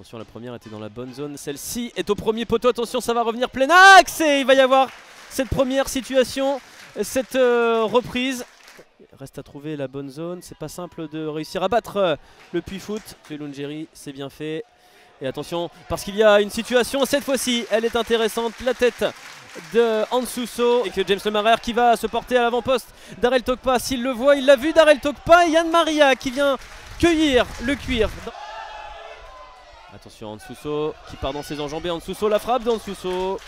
Attention, la première était dans la bonne zone. Celle-ci est au premier poteau. Attention, ça va revenir plein axe. Et il va y avoir cette première situation, cette reprise. Reste à trouver la bonne zone. C'est pas simple de réussir à battre le Puy-Foot. Lungeri, c'est bien fait. Et attention, parce qu'il y a une situation, cette fois-ci, elle est intéressante. La tête de Ansuso et que James Lemarer qui va se porter à l'avant-poste. Darrell Tokpa, s'il le voit, il l'a vu. Darrell Tokpa et Yann Maria qui vient cueillir le cuir. Attention, Ansuso qui part dans ses enjambées. Ansuso, la frappe d'Ansuso.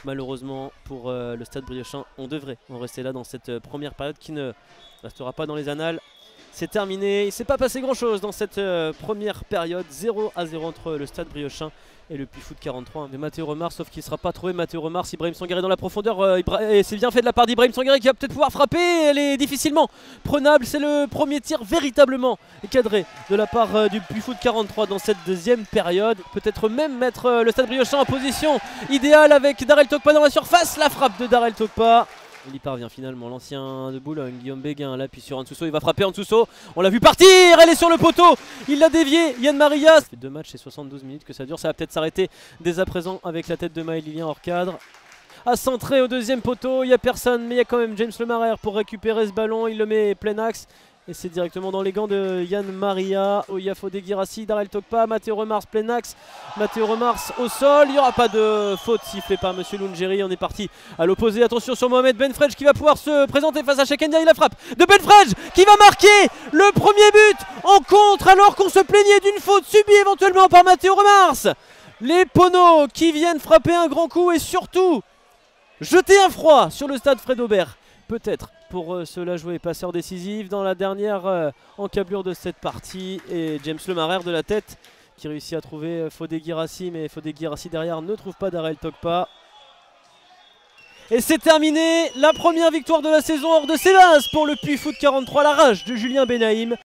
Malheureusement pour le Stade Briochin, on devrait en rester là dans cette première période qui ne restera pas dans les annales. C'est terminé, il ne s'est pas passé grand chose dans cette première période. 0-0 entre le Stade Briochin et le Puy-Foot 43 de Matteo Remars, sauf qu'il ne sera pas trouvé. Matteo Remars, Ibrahim Sangaré dans la profondeur, et c'est bien fait de la part d'Ibrahim Sangaré qui va peut-être pouvoir frapper. Elle est difficilement prenable, c'est le premier tir véritablement cadré de la part du Puy-Foot 43 dans cette deuxième période. Peut-être même mettre le Stade Briochin en position idéale avec Darrell Tokpa dans la surface. La frappe de Darrell Tokpa. Il y parvient finalement, l'ancien de Boulogne, Guillaume Béguin, là, puis sur Ansuso, il va frapper Ansuso. On l'a vu partir, elle est sur le poteau, il l'a dévié, Yann Maria. Ça fait 2 matchs et 72 minutes que ça dure, ça va peut-être s'arrêter dès à présent avec la tête de Maël Lilien hors cadre. À centrer au deuxième poteau, il n'y a personne, mais il y a quand même James Lemarer pour récupérer ce ballon, il le met plein axe. Et c'est directement dans les gants de Yann Maria. Oya Fodé Guirassi, Darrell Tokpa, Matteo Remars plein axe. Matteo Remars au sol. Il n'y aura pas de faute sifflée par Monsieur Lungeri. On est parti à l'opposé. Attention sur Mohamed Benfredj qui va pouvoir se présenter face à Shekendia. Il la frappe de Benfredj qui va marquer le premier but en contre alors qu'on se plaignait d'une faute subie éventuellement par Matteo Remars. Les Poneaux qui viennent frapper un grand coup et surtout jeter un froid sur le stade Fred Aubert. Peut-être pour cela jouer passeur décisif dans la dernière encablure de cette partie. Et James Lemarer de la tête qui réussit à trouver Fodé Guirassi, mais Fodé Guirassi derrière ne trouve pas Darrell Tokpa. Et c'est terminé, la première victoire de la saison hors de Célas pour le Puy-Foot 43, la rage de Julien Benaïm.